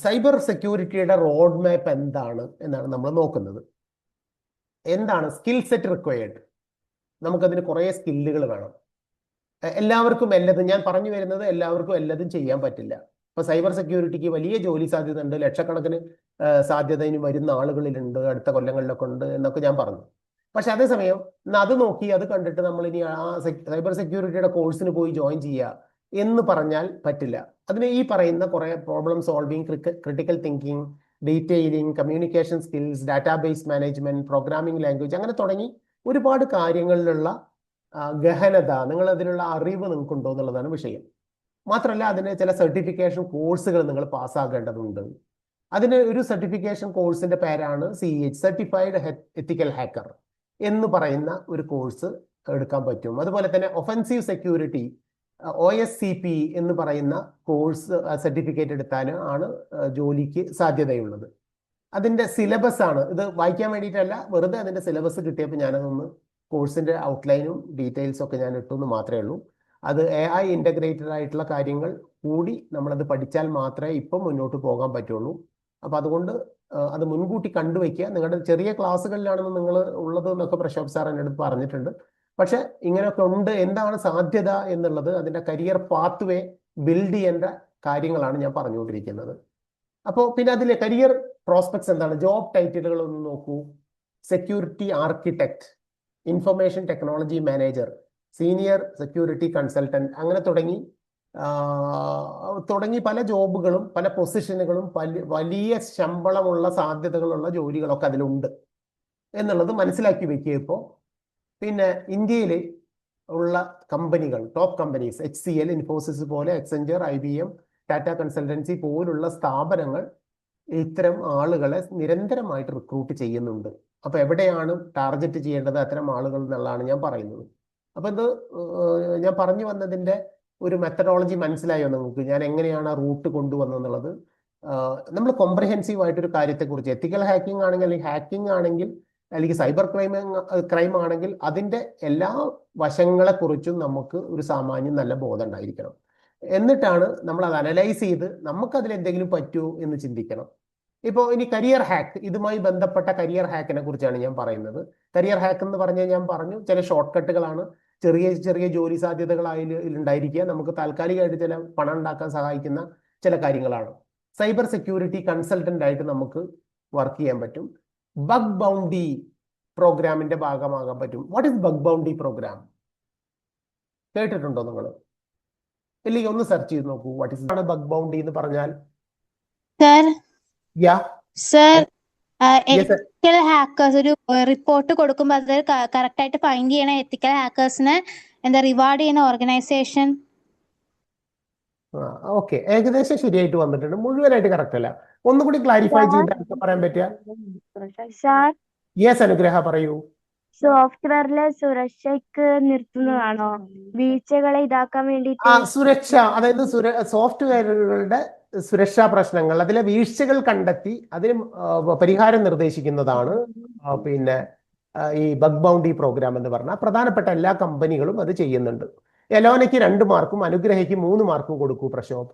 Cyber സെക്യൂരിറ്റിയുടെ road map എന്താണ് എന്നാണ് നമ്മൾ നോക്കുന്നത്. എന്താണ് സ്കിൽ സെറ്റ് റിക്വയർഡ്? നമുക്കതിന് കുറേ സ്കില്ലുകൾ വേണം. എല്ലാവർക്കും എല്ലതും, ഞാൻ പറഞ്ഞു വരുന്നത് എല്ലാവർക്കും എല്ലതും ചെയ്യാൻ പറ്റില്ല. ഇപ്പൊ സൈബർ സെക്യൂരിറ്റിക്ക് വലിയ ജോലി സാധ്യത ഉണ്ട്, ലക്ഷക്കണക്കിന് സാധ്യത ഇനി വരുന്ന ആളുകളിലുണ്ട്, അടുത്ത കൊല്ലങ്ങളിലൊക്കെ ഉണ്ട് എന്നൊക്കെ ഞാൻ പറഞ്ഞു. പക്ഷെ അതേസമയം അത് നോക്കി അത് കണ്ടിട്ട് നമ്മൾ ഇനി ആ സൈബർ സെക്യൂരിറ്റിയുടെ കോഴ്സിന് പോയി ജോയിൻ ചെയ്യുക എന്ന് പറഞ്ഞാൽ പറ്റില്ല. അതിന് ഈ പറയുന്ന കുറെ problem solving, critical thinking, detailing, communication skills, database management, programming language, അങ്ങനെ തുടങ്ങി ഒരുപാട് കാര്യങ്ങളിലുള്ള ഗഹനത, നിങ്ങൾ അതിനുള്ള അറിവ് നിങ്ങൾക്കുണ്ടോ എന്നുള്ളതാണ് വിഷയം. മാത്രമല്ല അതിന് ചില സർട്ടിഫിക്കേഷൻ കോഴ്സുകൾ നിങ്ങൾ പാസ്സാകേണ്ടതുണ്ട്. അതിന് ഒരു സർട്ടിഫിക്കേഷൻ കോഴ്സിന്റെ പേരാണ് CEH, സർട്ടിഫൈഡ് എത്തിക്കൽ ഹാക്കർ എന്ന് പറയുന്ന ഒരു കോഴ്സ് എടുക്കാൻ പറ്റും. അതുപോലെ തന്നെ ഒഫൻസീവ് സെക്യൂരിറ്റി OSCP എന്ന് പറയുന്ന കോഴ്സ് സർട്ടിഫിക്കറ്റ് എടുത്താൽ ആണ് ജോലിക്ക് സാധ്യതയുള്ളത്. അതിന്റെ സിലബസ് ആണ് ഇത്, വായിക്കാൻ വേണ്ടിയിട്ടല്ല, വെറുതെ അതിന്റെ സിലബസ് കിട്ടിയപ്പോൾ ഞാനതൊന്ന് കോഴ്സിന്റെ ഔട്ട്ലൈനും ഡീറ്റെയിൽസും ഒക്കെ ഞാൻ ഇട്ടു എന്ന് മാത്രമേ ഉള്ളൂ. അത് AI ഇന്റഗ്രേറ്റഡ് ആയിട്ടുള്ള കാര്യങ്ങൾ കൂടി നമ്മളത് പഠിച്ചാൽ മാത്രമേ ഇപ്പം മുന്നോട്ട് പോകാൻ പറ്റുള്ളൂ. അപ്പൊ അതുകൊണ്ട് അത് മുൻകൂട്ടി കണ്ടുവയ്ക്കുക. നിങ്ങളുടെ ചെറിയ ക്ലാസ്സുകളിലാണെന്ന് നിങ്ങൾ ഉള്ളത് എന്നൊക്കെ പ്രശോഭ് സാർ എൻ്റെ അടുത്ത് പറഞ്ഞിട്ടുണ്ട്. പക്ഷെ ഇങ്ങനെയൊക്കെ ഉണ്ട്, എന്താണ് സാധ്യത എന്നുള്ളത്, അതിന്റെ കരിയർ പാത്ത് വേ ബിൽഡ് ചെയ്യേണ്ട കാര്യങ്ങളാണ് ഞാൻ പറഞ്ഞുകൊണ്ടിരിക്കുന്നത്. അപ്പോൾ പിന്നെ അതിലെ കരിയർ പ്രോസ്പെക്ട്സ് എന്താണ്? ജോബ് ടൈറ്റിലുകൾ ഒന്ന് നോക്കൂ. Security architect, information technology manager, senior security consultant, അങ്ങനെ തുടങ്ങി പല ജോബുകളും പല പൊസിഷനുകളും വലിയ ശമ്പളമുള്ള സാധ്യതകളുള്ള ജോലികളൊക്കെ അതിലുണ്ട് എന്നുള്ളത് മനസ്സിലാക്കി വെക്കുക. ഇപ്പോൾ പിന്നെ ഇന്ത്യയിൽ ഉള്ള കമ്പനികൾ, ടോപ്പ് കമ്പനീസ്, HCL, ഇൻഫോസിസ് പോലെ, എക്സെഞ്ചർ, IBM, ടാറ്റ കൺസൾട്ടൻസി പോലുള്ള സ്ഥാപനങ്ങൾ ഇത്തരം ആളുകളെ നിരന്തരമായിട്ട് റിക്രൂട്ട് ചെയ്യുന്നുണ്ട്. അപ്പൊ എവിടെയാണ് ടാർഗറ്റ് ചെയ്യേണ്ടത് അത്തരം ആളുകൾ എന്നുള്ളതാണ് ഞാൻ പറയുന്നത്. അപ്പൊ ഇത് ഞാൻ പറഞ്ഞു വന്നതിന്റെ ഒരു മെത്തഡോളജി മനസ്സിലായോ നിങ്ങൾക്ക്? ഞാൻ എങ്ങനെയാണ് ആ റൂട്ട് കൊണ്ടുവന്നെന്നുള്ളത്. നമ്മൾ കോംപ്രിഹെൻസീവ് ആയിട്ടൊരു കാര്യത്തെക്കുറിച്ച്, എത്തിക്കൽ ഹാക്കിംഗ് ആണെങ്കിൽ, അല്ലെങ്കിൽ ഹാക്കിംഗ് ആണെങ്കിൽ, അല്ലെങ്കിൽ സൈബർ ക്രൈം ആണെങ്കിൽ, അതിന്റെ എല്ലാ വശങ്ങളെക്കുറിച്ചും നമുക്ക് ഒരു സാമാന്യം നല്ല ബോധം ഉണ്ടായിരിക്കണം. എന്നിട്ടാണ് നമ്മൾ അത് അനലൈസ് ചെയ്ത് നമുക്കതിൽ എന്തെങ്കിലും പറ്റുമോ എന്ന് ചിന്തിക്കണം. ഇപ്പോൾ ഇനി കരിയർ ഹാക്ക്, ഇതുമായി ബന്ധപ്പെട്ട കരിയർ ഹാക്കിനെ കുറിച്ചാണ് ഞാൻ പറയുന്നത്. കരിയർ ഹാക്ക് എന്ന് പറഞ്ഞാൽ ഞാൻ പറഞ്ഞു, ചില ഷോർട്ട് കട്ടുകളാണ്, ചെറിയ ചെറിയ ജോലി സാധ്യതകൾ ഉണ്ടായിരിക്കുക, നമുക്ക് താൽക്കാലികമായിട്ട് ചില പണം ഉണ്ടാക്കാൻ സഹായിക്കുന്ന ചില കാര്യങ്ങളാണ്. സൈബർ സെക്യൂരിറ്റി കൺസൾട്ടന്റ് ആയിട്ട് നമുക്ക് വർക്ക് ചെയ്യാൻ പറ്റും. ബഗ് ബൗണ്ടി പ്രോഗ്രാമിന്റെ ഭാഗമാകാൻ പറ്റും. What is bug bounty program? കേട്ടിട്ടുണ്ടോ നിങ്ങൾ? ഇല്ലെങ്കിൽ ഒന്ന് സെർച്ച് ചെയ്ത് നോക്കൂ. വാട്ട് ഈസ് ബഗ് ബൗണ്ടി എന്ന് പറഞ്ഞാൽ? എത്തിക്കൽ ഹാക്കേഴ്സ് ഒരു റിപ്പോർട്ട് കൊടുക്കുമ്പോൾ അത് കറക്റ്റ് ആയിട്ട് ഫൈൻഡ് ചെയ്യണ എത്തിക്കൽ ഹാക്കേഴ്സിനെ റിവാർഡ് ചെയ്യുന്ന ഓർഗനൈസേഷൻ. ഓക്കെ, ഏകദേശം ശരിയായിട്ട് വന്നിട്ടുണ്ട്, മുഴുവനായിട്ട് കറക്റ്റ് അല്ല. ഒന്നുകൂടി ക്ലാരിഫൈ ചെയ്ത് പറയാൻ പറ്റിയ? യെസ് അനുഗ്രഹ, പറയൂ. സോഫ്റ്റ്വെയറിലെ സുരക്ഷയ്ക്ക് നിർത്തുന്നതാണോ? വീഴ്ചകളെ ഇതാക്കാൻ വേണ്ടിയിട്ട്? സുരക്ഷ, അതായത് സോഫ്റ്റ്വെയറുകളുടെ സുരക്ഷാ പ്രശ്നങ്ങൾ, അതിലെ വീഴ്ചകൾ കണ്ടെത്തി അതിന് പരിഹാരം നിർദ്ദേശിക്കുന്നതാണ് പിന്നെ ഈ ബഗ് ബൗണ്ടി പ്രോഗ്രാം എന്ന് പറഞ്ഞാൽ. പ്രധാനപ്പെട്ട എല്ലാ കമ്പനികളും അത് ചെയ്യുന്നുണ്ട്. എലോനയ്ക്ക് 2 മാർക്കും അനുഗ്രഹയ്ക്ക് 3 മാർക്കും കൊടുക്കൂ പ്രശോഭ്.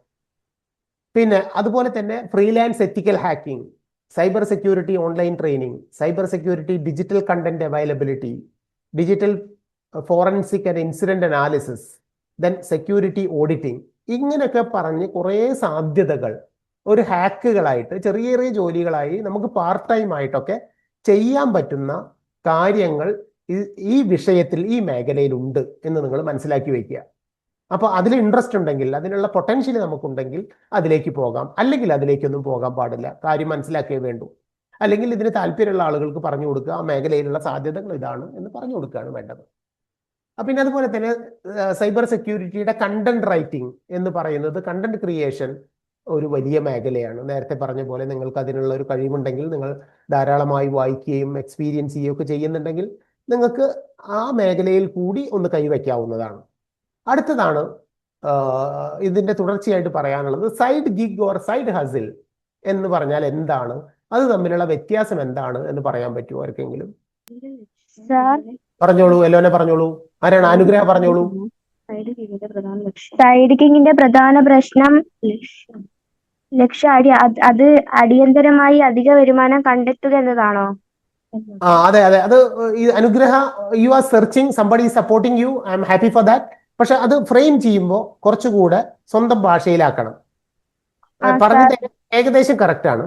പിന്നെ അതുപോലെ തന്നെ freelance ethical hacking, cyber security online training, cyber security digital content availability, digital forensic and incident analysis, then security auditing, ഇങ്ങനെയൊക്കെ പറഞ്ഞ് കുറേ സാധ്യതകൾ ഒരു ഹാക്കുകളായിട്ട്, ചെറിയ ചെറിയ ജോലികളായി നമുക്ക് പാർട്ട് ടൈം ആയിട്ടൊക്കെ ചെയ്യാൻ പറ്റുന്ന കാര്യങ്ങൾ ഈ വിഷയത്തിൽ, ഈ മേഖലയിലുണ്ട് എന്ന് നിങ്ങൾ മനസ്സിലാക്കി വെക്കുക. അപ്പോൾ അതിൽ ഇൻട്രസ്റ്റ് ഉണ്ടെങ്കിൽ, അതിനുള്ള പൊട്ടൻഷ്യൽ നമുക്കുണ്ടെങ്കിൽ അതിലേക്ക് പോകാം, അല്ലെങ്കിൽ അതിലേക്കൊന്നും പോകാൻ പാടില്ല. കാര്യം മനസ്സിലാക്കിയേ വേണ്ടൂ. അല്ലെങ്കിൽ ഇതിന് താല്പര്യമുള്ള ആളുകൾക്ക് പറഞ്ഞു കൊടുക്കുക, ആ മേഖലയിലുള്ള സാധ്യതകൾ ഇതാണ് എന്ന് പറഞ്ഞു കൊടുക്കുകയാണ് വേണ്ടത്. പിന്നെ അതുപോലെ തന്നെ സൈബർ സെക്യൂരിറ്റിയുടെ കണ്ടന്റ് റൈറ്റിംഗ് എന്ന് പറയുന്നത്, കണ്ടന്റ് ക്രിയേഷൻ ഒരു വലിയ മേഖലയാണ്. നേരത്തെ പറഞ്ഞ പോലെ നിങ്ങൾക്ക് അതിനുള്ള ഒരു കഴിവുണ്ടെങ്കിൽ, നിങ്ങൾ ധാരാളമായി വായിക്കുകയും എക്സ്പീരിയൻസ് ചെയ്യുകയൊക്കെ ചെയ്യുന്നുണ്ടെങ്കിൽ നിങ്ങൾക്ക് ആ മേഖലയിൽ കൂടി ഒന്ന് കൈവയ്ക്കാവുന്നതാണ്. അടുത്തതാണ് ഇതിന്റെ തുടർച്ചയായിട്ട് പറയാനുള്ളത് സൈഡ് ഗിഗ് ഓർ സൈഡ് ഹസിൽ എന്ന് പറഞ്ഞാൽ എന്താണ്, അത് തമ്മിലുള്ള വ്യത്യാസം എന്താണ് എന്ന് പറയാൻ പറ്റുമോ ആർക്കെങ്കിലും? പറഞ്ഞോളൂ, എലോനെ പറഞ്ഞോളൂ. ആരാണ്? അനുഗ്രഹ പറഞ്ഞോളൂ. സൈഡ് ഗിഗിന്റെ പ്രധാന പ്രശ്നം ലക്ഷ്യം അത് അടിയന്തരമായി അധിക വരുമാനം കണ്ടെത്തുക എന്നതാണോ? അതെ അതെ, അത് ഈ Anugraha, you are searching, somebody supporting you, I'm happy for that. പക്ഷെ അത് ഫ്രെയിം ചെയ്യുമ്പോൾ കുറച്ചുകൂടെ സ്വന്തം ഭാഷയിലാക്കണം. പറഞ്ഞത് ഏകദേശം കറക്റ്റ് ആണ്.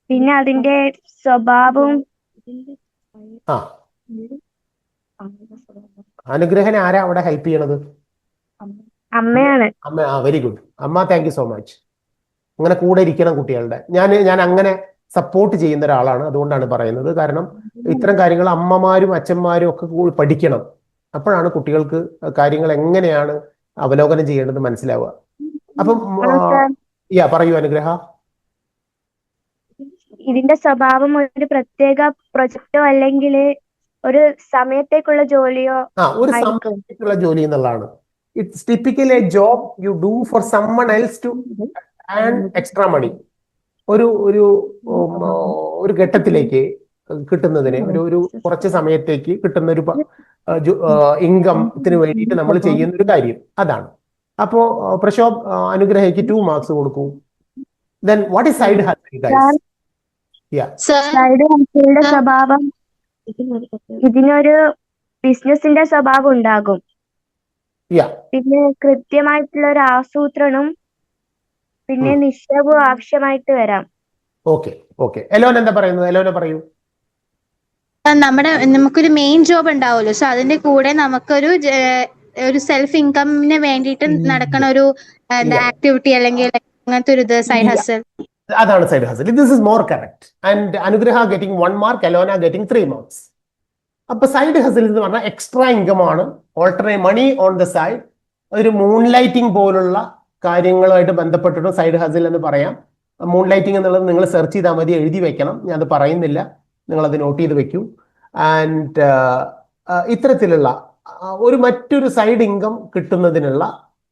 പിന്നെ അതിന്റെ സ്വഭാവം. ആ, അനുഗ്രഹനെ ആരാ അവിടെ ഹെൽപ്പ് ചെയ്യണത്? അമ്മയാണ്. അമ്മ. വെരി ഗുഡ് അമ്മ, താങ്ക് യു സോ മച്ച്. അങ്ങനെ കൂടെ ഇരിക്കണം കുട്ടികളുടെ. ഞാൻ അങ്ങനെ സപ്പോർട്ട് ചെയ്യുന്ന ഒരാളാണ്, അതുകൊണ്ടാണ് പറയുന്നത്. കാരണം ഇത്തരം കാര്യങ്ങൾ അമ്മമാരും അച്ഛന്മാരും ഒക്കെ പഠിക്കണം. അപ്പോഴാണ് കുട്ടികൾക്ക് കാര്യങ്ങൾ എങ്ങനെയാണ് അവലോകനം ചെയ്യേണ്ടത് മനസ്സിലാവുക. അപ്പം പറയൂ അനുഗ്രഹ. ഇതിന്റെ സ്വഭാവം ഒരു പ്രത്യേക പ്രൊജക്റ്റോ അല്ലെങ്കിൽ ഒരു സമയത്തേക്കുള്ള ജോലിയോ ഒരു സമയത്തേക്കുള്ള ജോലി എന്നുള്ളതാണ്. It's typically a job you do for someone else to earn extra money. ഒരു ഒരു ഒരു ഘട്ടത്തിലേക്ക് കിട്ടുന്നതിന് ഒരു കുറച്ച് സമയത്തേക്ക് കിട്ടുന്ന ഒരു ഇൻകത്തിന് വേണ്ടിയിട്ട് നമ്മൾ ചെയ്യുന്ന ഒരു കാര്യം അതാണ്. അപ്പോ പ്രശോഭ്, അനുഗ്രഹിക്ക് 2 മാർക്സ് കൊടുക്കൂ. Then what is side hustle, guys? Side ഹസലിന്റെ സ്വഭാവം, ഇതിനൊരു ബിസിനസിന്റെ സ്വഭാവം ഉണ്ടാകും. പിന്നെ കൃത്യമായിട്ടുള്ള ഒരു ആസൂത്രണം, പിന്നെ നിശ്ചയവും ആവശ്യമായിട്ട് വരാം. ഓക്കെ എലോൻ എന്താ പറയുന്നത്? എലോന പറയൂ. നമുക്കൊരു മെയിൻ ജോബ് ഉണ്ടാവുമല്ലോ, സോ അതിന്റെ കൂടെ നമുക്കൊരു സെൽഫ് ഇൻകമിന് വേണ്ടിയിട്ട് നടക്കണ ഒരു ആക്ടിവിറ്റി അല്ലെങ്കിൽ അങ്ങനത്തെ ഒരു സൈഡ് ഹസൽ. അതാണ് side hustle. This is more correct. And Anugraha getting 1 mark, Elona getting 3 marks. അപ്പൊ സൈഡ് ഹസൽ എന്ന് പറഞ്ഞാൽ എക്സ്ട്രാ ഇൻകം ആണ്, alternate money on the side. ഒരു മൂൺലൈറ്റിംഗ് പോലുള്ള കാര്യങ്ങളുമായിട്ട് ബന്ധപ്പെട്ടിട്ടും സൈഡ് ഹസൽ എന്ന് പറയാം. മൂൺലൈറ്റിംഗ് എന്നുള്ളത് നിങ്ങൾ സെർച്ച് ചെയ്താൽ മതി, എഴുതി വെക്കണം, ഞാൻ അത് പറയുന്നില്ല, നിങ്ങൾ അത് നോട്ട് ചെയ്ത് വെക്കൂ. ആൻഡ് ഇത്തരത്തിലുള്ള മറ്റൊരു സൈഡ് ഇൻകം കിട്ടുന്നതിനുള്ള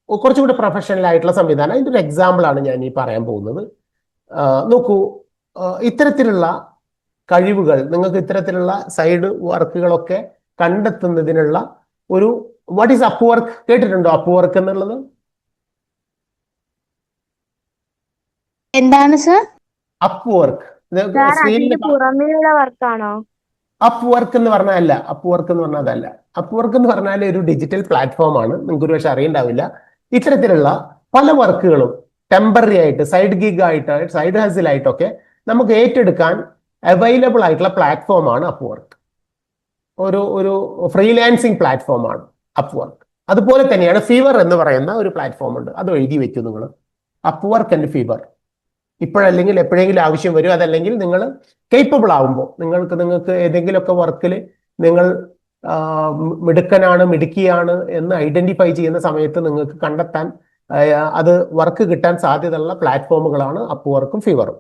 കുറച്ചുകൂടി പ്രൊഫഷണൽ ആയിട്ടുള്ള സംവിധാനം. അതിൻ്റെ ഒരു എക്സാമ്പിൾ ആണ് ഞാൻ ഈ പറയാൻ പോകുന്നത്. നോക്കൂ, ഇത്തരത്തിലുള്ള കഴിവുകൾ നിങ്ങൾക്ക് ഇത്തരത്തിലുള്ള സൈഡ് വർക്കുകളൊക്കെ കണ്ടെത്തുന്നതിനുള്ള ഒരു വാട്ട് ഈസ് അപ്പ് വർക്ക്? കേട്ടിട്ടുണ്ടോ അപ്പ് വർക്ക് എന്നുള്ളത്? എന്താണ് സർ അപ്പ് വർക്ക്? പുറമേയുള്ള വർക്കാണോ? അപ്പ് വർക്ക് എന്ന് പറഞ്ഞാൽ അല്ല. അപ്പ് വർക്ക് എന്ന് പറഞ്ഞാൽ അതല്ല. അപ്പ് വർക്ക് എന്ന് പറഞ്ഞാൽ ഒരു ഡിജിറ്റൽ പ്ലാറ്റ്ഫോം ആണ്. നിങ്ങൾക്ക് ഒരു പക്ഷെ അറിയണ്ടാവില്ല. ഇത്തരത്തിലുള്ള പല വർക്കുകളും ടെമ്പററി ആയിട്ട്, സൈഡ് ഗിഗ് ആയിട്ട്, സൈഡ് ഹസിൽ ആയിട്ടൊക്കെ നമുക്ക് ഏറ്റെടുക്കാൻ അവൈലബിൾ ആയിട്ടുള്ള പ്ലാറ്റ്ഫോം ആണ് അപ്പ് വർക്ക്. ഒരു ഫ്രീലാൻസിങ് പ്ലാറ്റ്ഫോം ആണ് അപ്പ് വർക്ക്. അതുപോലെ തന്നെയാണ് ഫീവർ എന്ന് പറയുന്ന ഒരു പ്ലാറ്റ്ഫോം ഉണ്ട്, അത് എഴുതി വെക്കും നിങ്ങൾ. അപ്പ് വർക്ക് ആൻഡ് ഫീവർ ഇപ്പോഴല്ലെങ്കിൽ എപ്പോഴെങ്കിലും ആവശ്യം വരും. അതല്ലെങ്കിൽ നിങ്ങൾ കേപ്പബിൾ ആവുമ്പോൾ നിങ്ങൾക്ക് ഏതെങ്കിലുമൊക്കെ വർക്കിൽ നിങ്ങൾ മിടുക്കിയാണ് എന്ന് ഐഡന്റിഫൈ ചെയ്യുന്ന സമയത്ത് നിങ്ങൾക്ക് കണ്ടെത്താൻ അത് വർക്ക് കിട്ടാൻ സാധ്യതയുള്ള പ്ലാറ്റ്ഫോമുകളാണ് അപ്പ് വർക്കും ഫീവറും.